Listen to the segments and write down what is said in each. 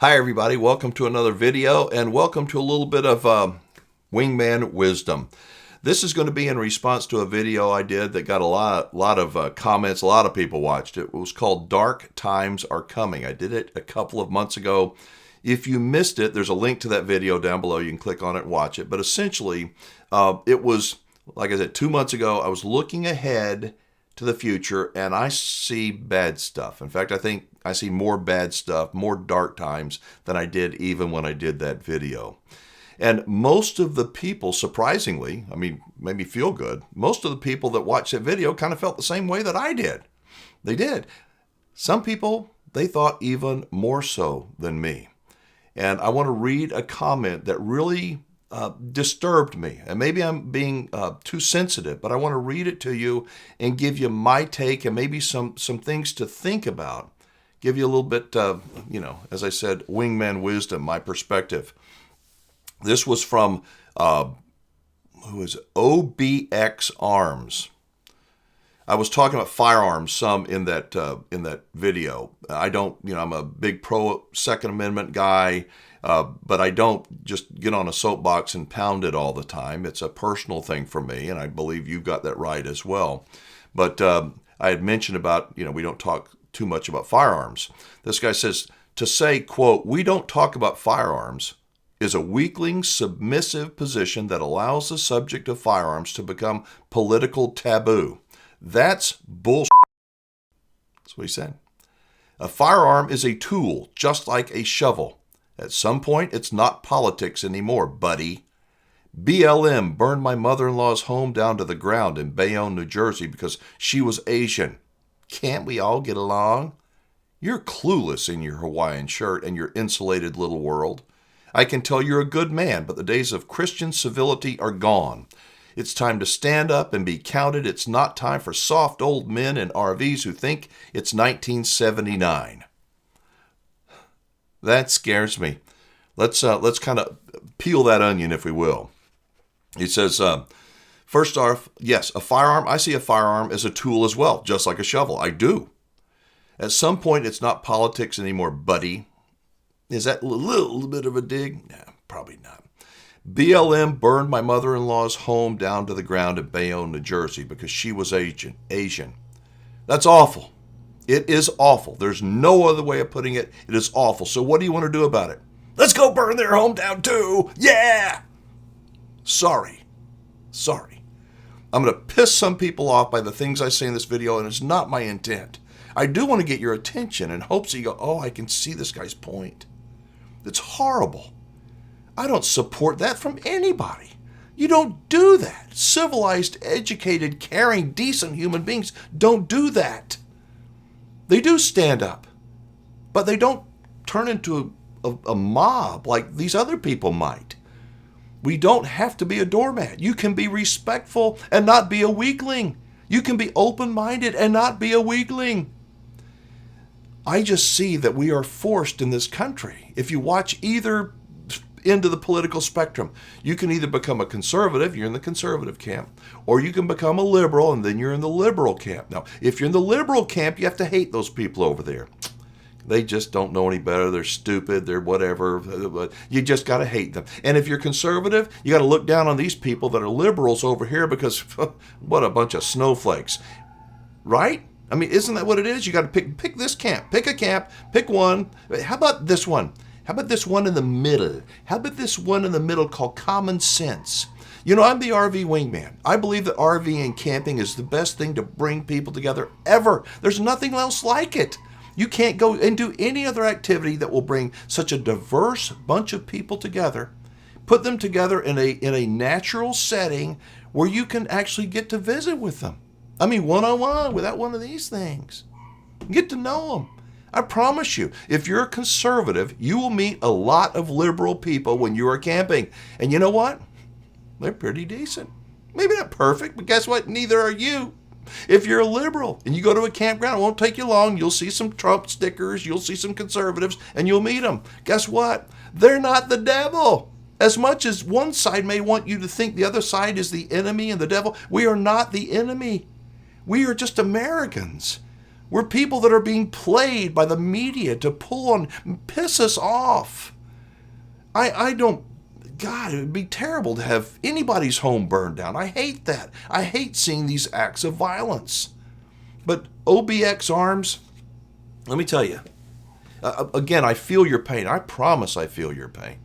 Hi everybody, welcome to another video and welcome to a little bit of Wingman wisdom. This is going to be in response to a video I did that got a lot of comments. A lot of people watched it. It was called Dark Times Are Coming. I did it a couple of months ago. If you missed it, there's a link to that video down below. You can click on it and watch it. But essentially, it was, like I said, 2 months ago. I was looking ahead to the future and I see bad stuff. In fact, I think I see more bad stuff, more dark times than I did even when I did that video. And most of the people, surprisingly, made me feel good. Most of the people that watched that video kind of felt the same way that I did. They did. Some people, they thought even more so than me. And I want to read a comment that really disturbed me. And maybe I'm being too sensitive, but I want to read it to you and give you my take and maybe some things to think about. Give you a little bit, as I said, wingman wisdom, my perspective. This was from, OBX Arms. I was talking about firearms some in that video. I don't, I'm a big pro Second Amendment guy, but I don't just get on a soapbox and pound it all the time. It's a personal thing for me, and I believe you've got that right as well. But I had mentioned about, we don't talk too much about firearms. This guy says, to say, quote, "We don't talk about firearms," is a weakling, submissive position that allows the subject of firearms to become political taboo. That's bullshit. That's what he said. A firearm is a tool, just like a shovel. At some point, it's not politics anymore, buddy. BLM burned my mother-in-law's home down to the ground in Bayonne, New Jersey because she was Asian. Can't we all get along? You're clueless in your Hawaiian shirt and your insulated little world. I can tell you're a good man, but the days of Christian civility are gone. It's time to stand up and be counted. It's not time for soft old men in RVs who think it's 1979. That scares me. Let's kind of peel that onion, if we will. He says, first off, yes, a firearm. I see a firearm as a tool as well, just like a shovel. I do. At some point, it's not politics anymore, buddy. Is that a little bit of a dig? No, probably not. BLM burned my mother-in-law's home down to the ground in Bayonne, New Jersey because she was Asian. That's awful. It is awful. There's no other way of putting it. It is awful. So what do you want to do about it? Let's go burn their home down too. Yeah. Sorry. I'm going to piss some people off by the things I say in this video, and it's not my intent. I do want to get your attention in hopes that you go, oh, I can see this guy's point. It's horrible. I don't support that from anybody. You don't do that. Civilized, educated, caring, decent human beings don't do that. They do stand up, but they don't turn into a mob like these other people might. We don't have to be a doormat. You can be respectful and not be a weakling. You can be open-minded and not be a weakling. I just see that we are forced in this country. If you watch either end of the political spectrum, you can either become a conservative, you're in the conservative camp, or you can become a liberal, and then you're in the liberal camp. Now, if you're in the liberal camp, you have to hate those people over there. They just don't know any better. They're stupid. They're whatever. You just got to hate them. And if you're conservative, you got to look down on these people that are liberals over here because what a bunch of snowflakes. Right? Isn't that what it is? You got to pick this camp. Pick a camp. Pick one. How about this one? How about this one in the middle? How about this one in the middle called common sense? I'm the RV wingman. I believe that RVing and camping is the best thing to bring people together ever. There's nothing else like it. You can't go and do any other activity that will bring such a diverse bunch of people together, put them together in a natural setting where you can actually get to visit with them. One-on-one without one of these things. Get to know them. I promise you, if you're a conservative, you will meet a lot of liberal people when you are camping. And you know what? They're pretty decent. Maybe not perfect, but guess what? Neither are you. If you're a liberal and you go to a campground, it won't take you long. You'll see some Trump stickers, you'll see some conservatives, and you'll meet them. Guess what? They're not the devil. As much as one side may want you to think the other side is the enemy and the devil, we are not the enemy. We are just Americans. We're people that are being played by the media to pull on, piss us off. I don't, God, it would be terrible to have anybody's home burned down. I hate that. I hate seeing these acts of violence. But OBX arms, let me tell you, again, I feel your pain. I promise I feel your pain.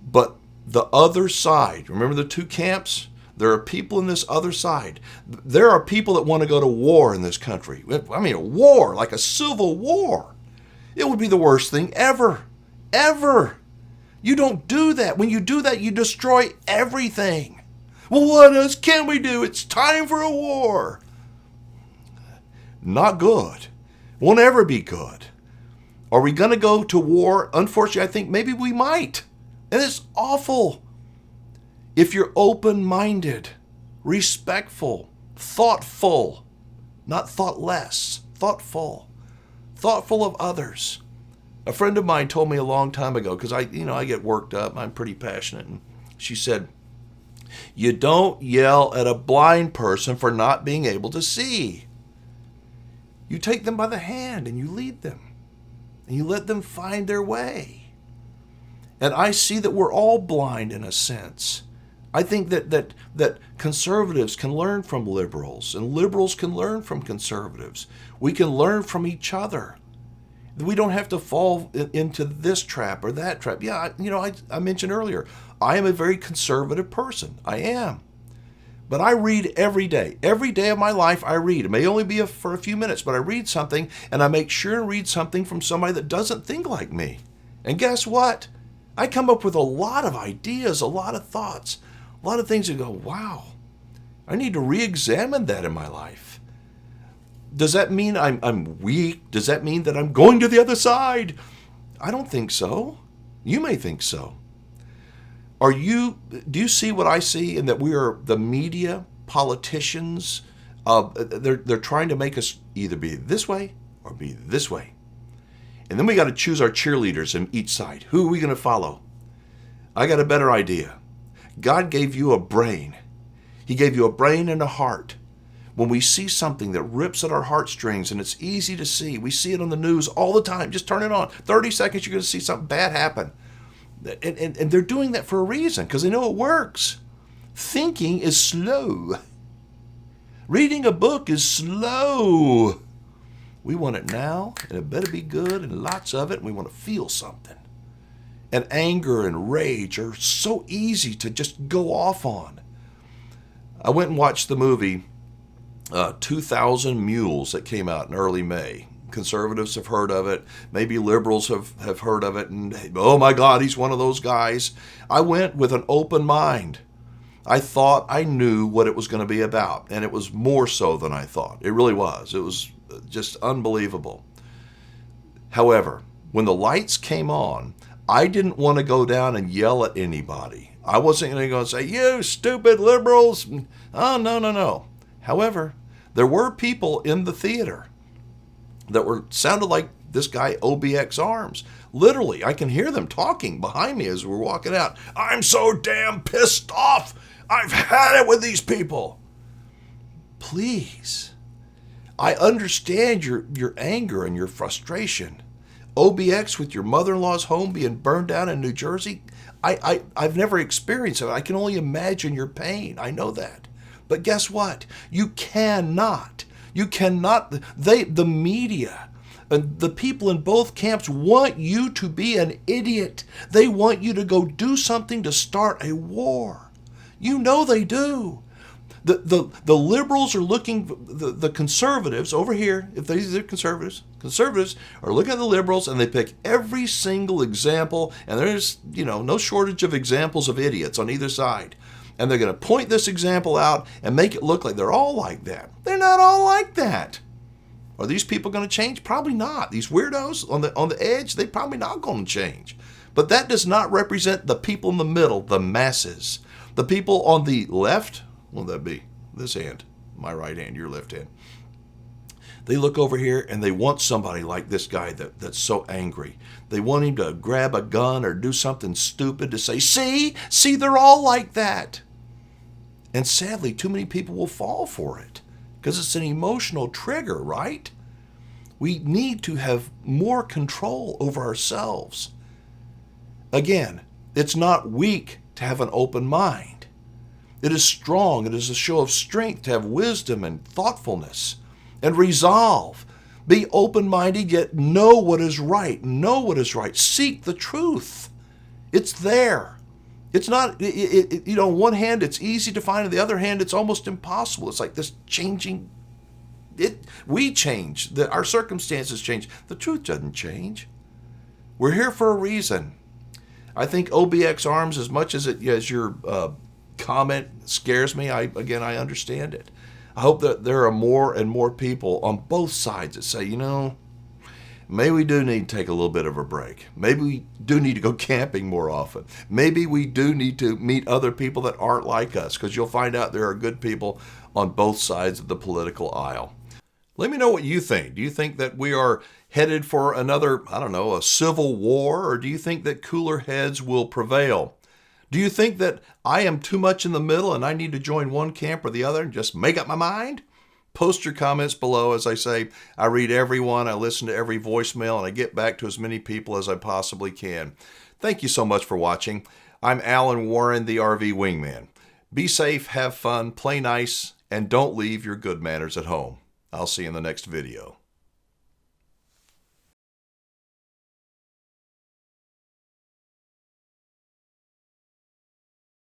But the other side, remember the two camps? There are people in this other side. There are people that want to go to war in this country. I mean, a war, like a civil war. It would be the worst thing ever. Ever. You don't do that. When you do that, you destroy everything. Well, what else can we do? It's time for a war. Not good. Won't ever be good. Are we going to go to war? Unfortunately, I think maybe we might. And it's awful. If you're open-minded, respectful, thoughtful, not thoughtless, thoughtful of others. A friend of mine told me a long time ago, because I get worked up, I'm pretty passionate, and she said, you don't yell at a blind person for not being able to see. You take them by the hand and you lead them, and you let them find their way. And I see that we're all blind in a sense. I think that conservatives can learn from liberals, and liberals can learn from conservatives. We can learn from each other. We don't have to fall into this trap or that trap. Yeah, I mentioned earlier, I am a very conservative person. I am. But I read every day. Every day of my life I read. It may only be for a few minutes, but I read something, and I make sure to read something from somebody that doesn't think like me. And guess what? I come up with a lot of ideas, a lot of thoughts, a lot of things that go, wow, I need to re-examine that in my life. Does that mean I'm weak? Does that mean that I'm going to the other side? I don't think so. You may think so. Do you see what I see in that we are the media, politicians? They're trying to make us either be this way or be this way. And then we got to choose our cheerleaders in each side. Who are we going to follow? I got a better idea. God gave you a brain. He gave you a brain and a heart. When we see something that rips at our heartstrings and it's easy to see, we see it on the news all the time. Just turn it on. 30 seconds, you're going to see something bad happen. And they're doing that for a reason, because they know it works. Thinking is slow. Reading a book is slow. We want it now, and it better be good, and lots of it, and we want to feel something. And anger and rage are so easy to just go off on. I went and watched the movie 2,000 Mules that came out in early May. Conservatives have heard of it. Maybe liberals have heard of it. And, oh my God, he's one of those guys. I went with an open mind. I thought I knew what it was going to be about. And it was more so than I thought. It really was. It was just unbelievable. However, when the lights came on, I didn't want to go down and yell at anybody. I wasn't going to go and say, you stupid liberals. Oh, no. However, there were people in the theater that sounded like this guy OBX Arms. Literally, I can hear them talking behind me as we're walking out. I'm so damn pissed off. I've had it with these people. Please. I understand your anger and your frustration. OBX with your mother-in-law's home being burned down in New Jersey. I've never experienced it. I can only imagine your pain. I know that. But guess what? You cannot, the media and the people in both camps want you to be an idiot. They want you to go do something to start a war. You know they do. The liberals are looking, the conservatives over here, if these are conservatives are looking at the liberals and they pick every single example, and there's, no shortage of examples of idiots on either side. And they're going to point this example out and make it look like they're all like that. They're not all like that. Are these people going to change? Probably not. These weirdos on the edge, they're probably not going to change. But that does not represent the people in the middle, the masses. The people on the left, what would that be? This hand, my right hand, your left hand. They look over here and they want somebody like this guy that's so angry. They want him to grab a gun or do something stupid to say, see, they're all like that. And sadly, too many people will fall for it. because it's an emotional trigger, right? We need to have more control over ourselves. Again, it's not weak to have an open mind. It is strong. It is a show of strength to have wisdom and thoughtfulness and resolve. Be open-minded, yet know what is right. Know what is right. Seek the truth. It's there. It's not, on one hand, it's easy to find. On the other hand, it's almost impossible. It's like this changing. We change. Our circumstances change. The truth doesn't change. We're here for a reason. I think OBX Arms, as much as your comment scares me, I understand it. I hope that there are more and more people on both sides that say, maybe we do need to take a little bit of a break. Maybe we do need to go camping more often. Maybe we do need to meet other people that aren't like us, because you'll find out there are good people on both sides of the political aisle. Let me know what you think. Do you think that we are headed for another, a civil war, or do you think that cooler heads will prevail? Do you think that I am too much in the middle and I need to join one camp or the other and just make up my mind? Post your comments below. As I say, I read every one, I listen to every voicemail, and I get back to as many people as I possibly can. Thank you so much for watching. I'm Alan Warren, the RV Wingman. Be safe, have fun, play nice, and don't leave your good manners at home. I'll see you in the next video.